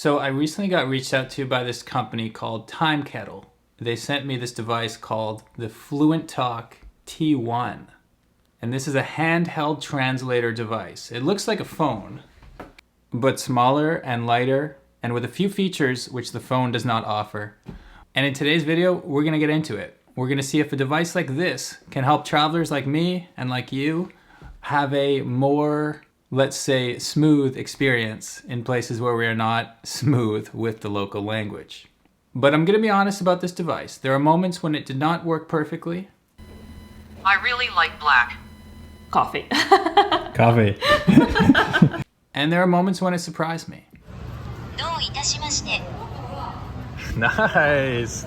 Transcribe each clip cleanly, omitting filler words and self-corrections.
So I recently got reached out to by this company called Time Kettle. They sent me this device called the Fluentalk T1. And this is a handheld translator device. It looks like a phone, but smaller and lighter and with a few features which the phone does not offer. And in today's video, we're gonna get into it. We're gonna see if a device like this can help travelers like me and like you have a more, let's say, smooth experience in places where we are not smooth with the local language. But I'm gonna be honest about this device. There are moments when it did not work perfectly. I really like black. Coffee. Coffee. And there are moments when it surprised me. Nice.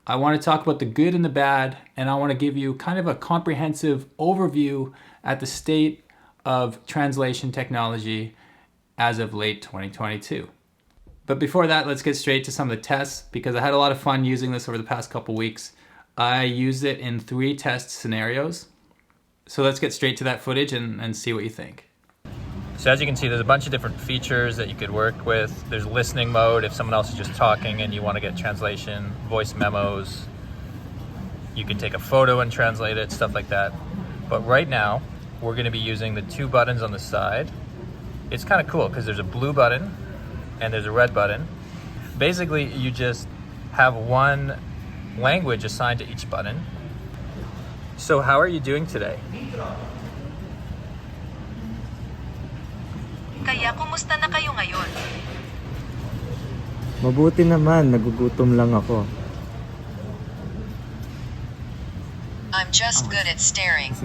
I want to talk about the good and the bad, and I want to give you kind of a comprehensive overview at the state of translation technology as of late 2022. But before that, let's get straight to some of the tests because I had a lot of fun using this over the past couple weeks. I used it in 3 test scenarios. So let's get straight to that footage and see what you think. So as you can see, there's a bunch of different features that you could work with. There's listening mode if someone else is just talking and you want to get translation, voice memos. You can take a photo and translate it, stuff like that. But right now, we're going to be using the 2 buttons on the side. It's kind of cool because there's a blue button and there's a red button. Basically, you just have one language assigned to each button. So how are you doing today? Kaya kumusta na kayo ngayon? Mabuti naman, nagugutom lang ako. I'm just good at staring.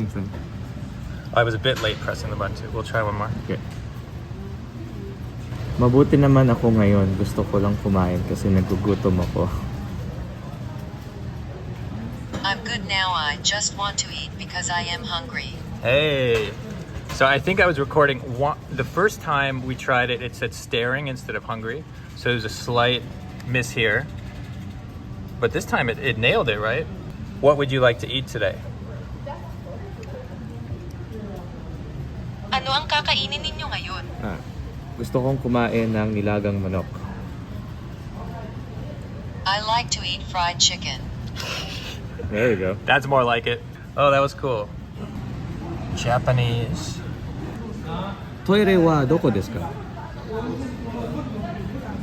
I was a bit late pressing the button too. We'll try one more. Okay. Mabuti naman ako ngayon. Gusto ko lang kumain kasi nagugutom ako. I'm good now. I just want to eat because I am hungry. Hey. So I think I was recording the first time we tried it, it said staring instead of hungry. So there's a slight miss here. But this time it nailed it, right? What would you like to eat today? Ano ang kakainin ninyo ngayon? Gusto kong kumain ng nilagang manok. I like to eat fried chicken. There you go. That's more like it. Oh, that was cool. Japanese. トイレはどこですか?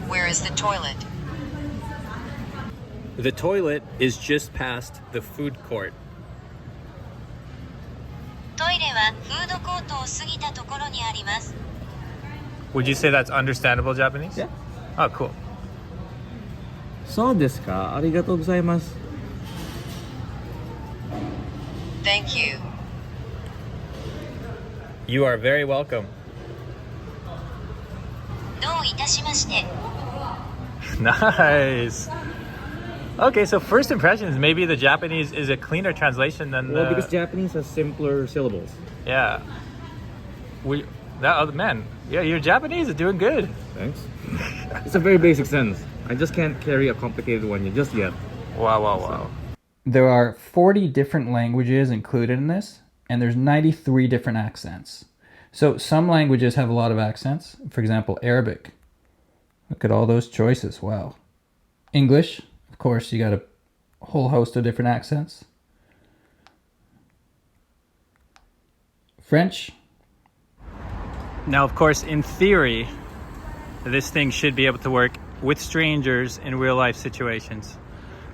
Where is the toilet? The toilet is just past the food court. トイレはフードコートを過ぎたところにあります。 Would you say that's understandable Japanese? Yeah. Oh, cool. そうですか。ありがとうございます。 Thank you. You are very welcome. どういたしまして。 Nice. Okay, so first impressions, maybe the Japanese is a cleaner translation than Well, because Japanese has simpler syllables. Yeah. Man, yeah, your Japanese is doing good. Thanks. It's a very basic sentence. I just can't carry a complicated one just yet. Wow. There are 40 different languages included in this, and there's 93 different accents. So some languages have a lot of accents. For example, Arabic. Look at all those choices. Wow. English, of course, you got a whole host of different accents. French. Now, of course, in theory, this thing should be able to work with strangers in real life situations.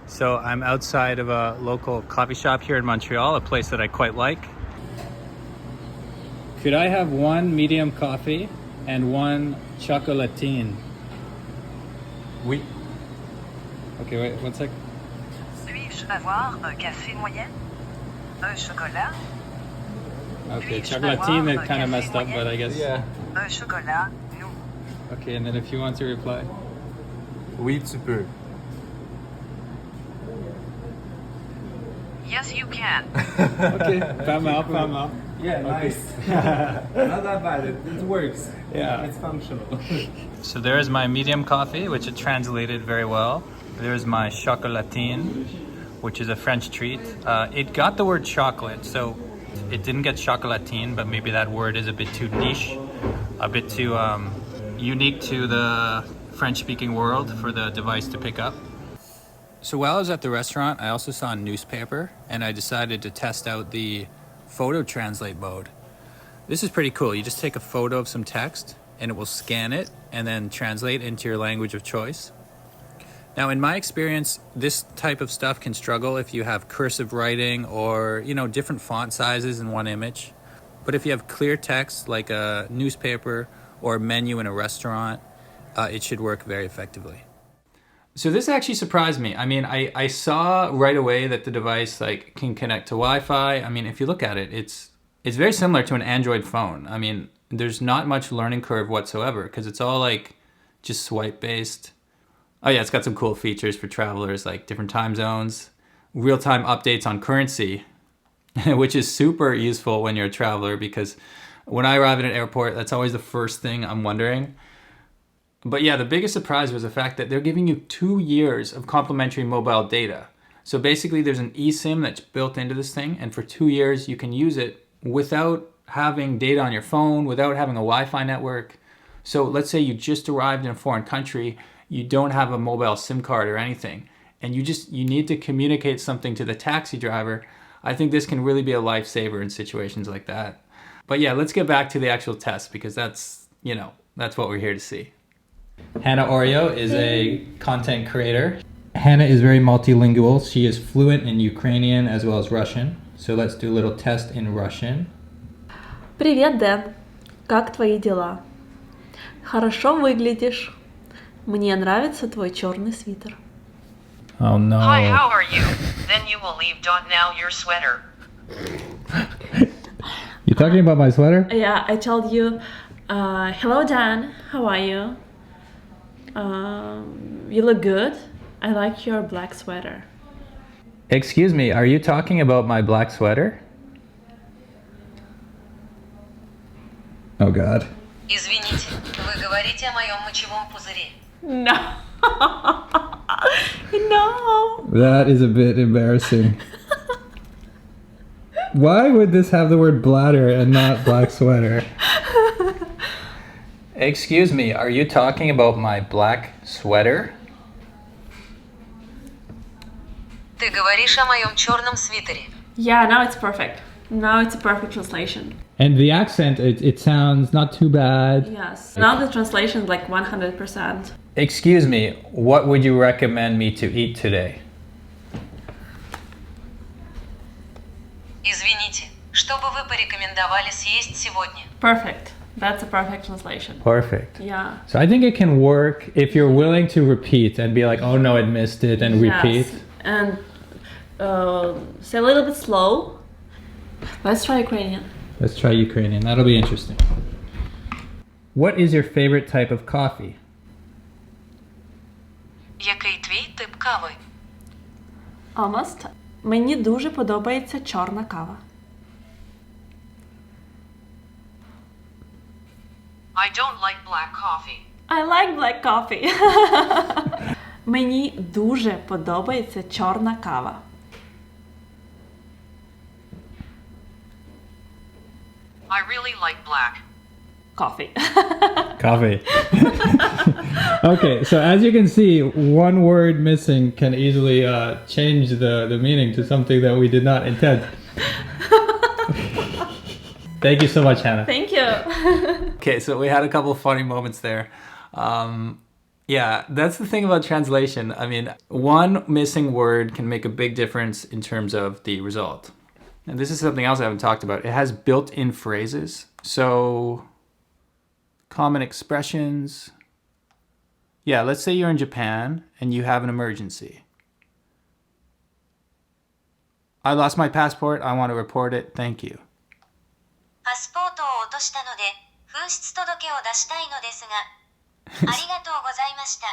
So I'm outside of a local coffee shop here in Montreal, a place that I quite like. Could I have 1 medium coffee and 1 chocolatine? Oui. Okay, wait, 1 sec. Puis-je avoir un café moyen? Un chocolat? Okay, chocolatine is kind of messed up, but I guess... Yeah. Un chocolat? Non. Okay, and then if you want to reply. Oui, tu peux. Yes, you can. Okay, palm out. Yeah, nice. Not that bad. It works. Yeah. It's functional. So there's my medium coffee, which it translated very well. There's my chocolatine, which is a French treat. It got the word chocolate, so it didn't get chocolatine, but maybe that word is a bit too niche, a bit too unique to the French-speaking world for the device to pick up. So while I was at the restaurant, I also saw a newspaper, and I decided to test out the photo translate mode. This is pretty cool. You just take a photo of some text, and it will scan it and then translate into your language of choice. Now, in my experience, this type of stuff can struggle if you have cursive writing or, different font sizes in one image. But if you have clear text like a newspaper or a menu in a restaurant, it should work very effectively. So this actually surprised me. I mean, I saw right away that the device can connect to Wi-Fi. I mean, if you look at it, it's very similar to an Android phone. I mean, there's not much learning curve whatsoever because it's all just swipe based. Oh yeah, it's got some cool features for travelers like different time zones, real-time updates on currency, which is super useful when you're a traveler because when I arrive at an airport, that's always the first thing I'm wondering. But yeah, the biggest surprise was the fact that they're giving you 2 years of complimentary mobile data. So basically there's an eSIM that's built into this thing, and for 2 years you can use it without having data on your phone, without having a Wi-Fi network. So let's say you just arrived in a foreign country, you don't have a mobile SIM card or anything, and you need to communicate something to the taxi driver. I think this can really be a lifesaver in situations like that. But yeah, let's get back to the actual test because that's what we're here to see. Hanna Oreo is a content creator. Hanna is very multilingual. She is fluent in Ukrainian as well as Russian. So let's do a little test in Russian. Привет, Дэн. Как твои дела? Хорошо выглядишь. Мне нравится твой черный свитер. Oh no. Hi, how are you? Then you will leave. Now your sweater. You talking about my sweater? Yeah, I told you, hello Dan, how are you? You look good. I like your black sweater. Excuse me, are you talking about my black sweater? Oh God. Извините, вы говорите о моем мочевом пузыре. No. No. That is a bit embarrassing. Why would this have the word bladder and not black sweater? Excuse me, are you talking about my black sweater? Ты говоришь о моем черном свитере. Yeah, now it's perfect. Now it's a perfect translation. And the accent, it sounds not too bad. Yes. Now the translation is 100%. Excuse me, what would you recommend me to eat today? Извините, что бы вы порекомендовали съесть сегодня? Perfect. That's a perfect translation. Perfect. Yeah. So I think it can work if you're willing to repeat and be like, oh no, I missed it, and repeat. Yes. And say a little bit slow. Let's try Ukrainian. Let's try Ukrainian. That'll be interesting. What is your favorite type of coffee? Який твій тип кави? Almost. Мені дуже подобається чорна кава. I don't like black coffee. I like black coffee. Мені дуже подобається чорна кава. I really like black. Coffee. Coffee. Okay, so as you can see, one word missing can easily change the meaning to something that we did not intend. Thank you so much, Hanna. Thank you. Okay, so we had a couple of funny moments there. Yeah, that's the thing about translation. I mean, one missing word can make a big difference in terms of the result. And this is something else I haven't talked about. It has built-in phrases. So, common expressions. Yeah, let's say you're in Japan and you have an emergency. I lost my passport. I want to report it. Thank you. パスポートを落としたので、紛失届を出したいのですが、ありがとうございました。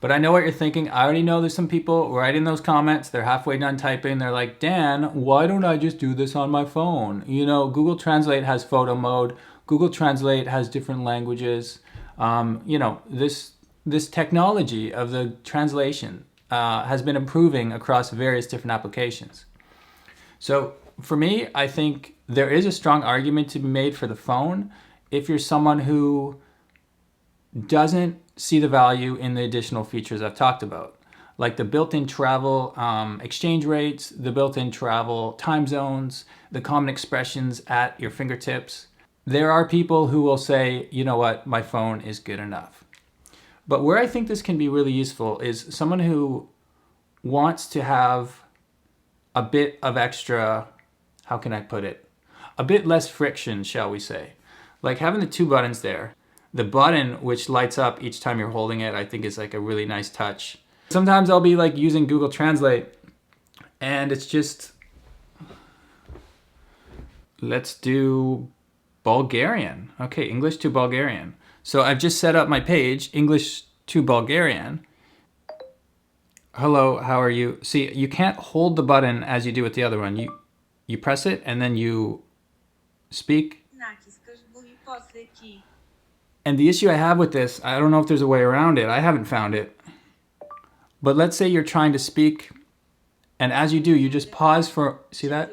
But I know what you're thinking. I already know there's some people writing those comments. They're halfway done typing. They're like, Dan, why don't I just do this on my phone? You know, Google Translate has photo mode. Google Translate has different languages. You know, this technology of the translation has been improving across various different applications. So for me, I think there is a strong argument to be made for the phone if you're someone who doesn't see the value in the additional features I've talked about, like the built-in travel exchange rates, the built-in travel time zones, the common expressions at your fingertips. There are people who will say, you know what, my phone is good enough. But where I think this can be really useful is someone who wants to have a bit of extra, how can I put it? A bit less friction, shall we say. Like having the two buttons there. The button which lights up each time you're holding it, I think is like a really nice touch. Sometimes I'll be like using Google Translate and it's just, let's do Bulgarian. Okay, English to Bulgarian. So I've just set up my page, English to Bulgarian. Hello, how are you? See, you can't hold the button as you do with the other one. You press it and then you speak. And the issue I have with this, I don't know if there's a way around it. I haven't found it. But let's say you're trying to speak, and as you do, you just pause for, see that?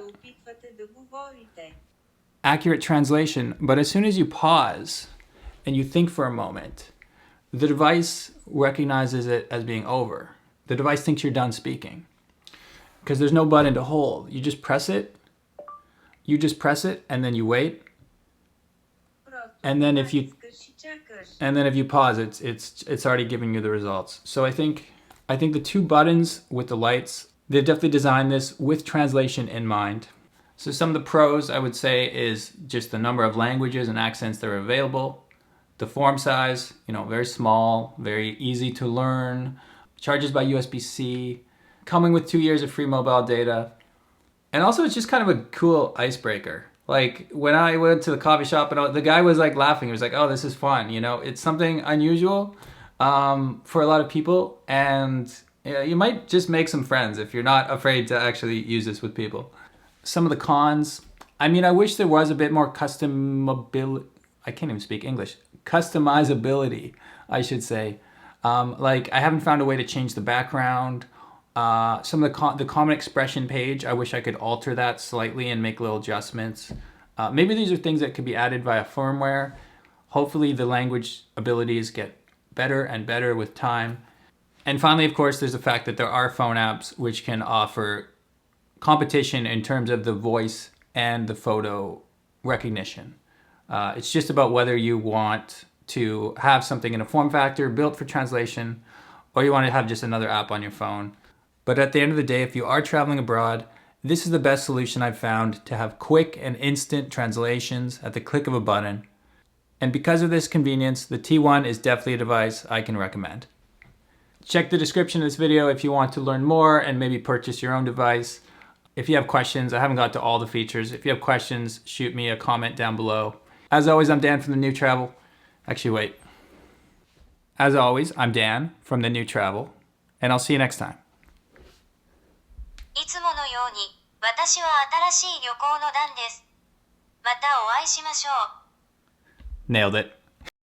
Accurate translation. But as soon as you pause and you think for a moment, the device recognizes it as being over. The device thinks you're done speaking because there's no button to hold. You just press it. You just press it and then you wait. And then if you pause, it's already giving you the results. So I think the two buttons with the lights, they've definitely designed this with translation in mind. So some of the pros I would say is just the number of languages and accents that are available. The form size, very small, very easy to learn. Charges by USB-C. Coming with 2 years of free mobile data. And also it's just kind of a cool icebreaker. Like when I went to the coffee shop and the guy was like laughing. He was like, oh, this is fun. It's something unusual for a lot of people. And you might just make some friends if you're not afraid to actually use this with people. Some of the cons, I wish there was a bit more customability. I can't even speak English. Customizability, I should say. Like I haven't found a way to change the background. Some of the common expression page, I wish I could alter that slightly and make little adjustments. Maybe these are things that could be added via firmware. Hopefully the language abilities get better and better with time. And finally, of course, there's the fact that there are phone apps which can offer competition in terms of the voice and the photo recognition. It's just about whether you want to have something in a form factor built for translation, or you want to have just another app on your phone. But at the end of the day, if you are traveling abroad, this is the best solution I've found to have quick and instant translations at the click of a button. And because of this convenience, the T1 is definitely a device I can recommend. Check the description of this video if you want to learn more and maybe purchase your own device. If you have questions, I haven't got to all the features. If you have questions, shoot me a comment down below. As always, I'm Dan from The New Travel. Actually, wait. As always, I'm Dan from The New Travel, and I'll see you next time. いつものように、私は新しい旅行のダンです。またお会いしましょう。Nailed it.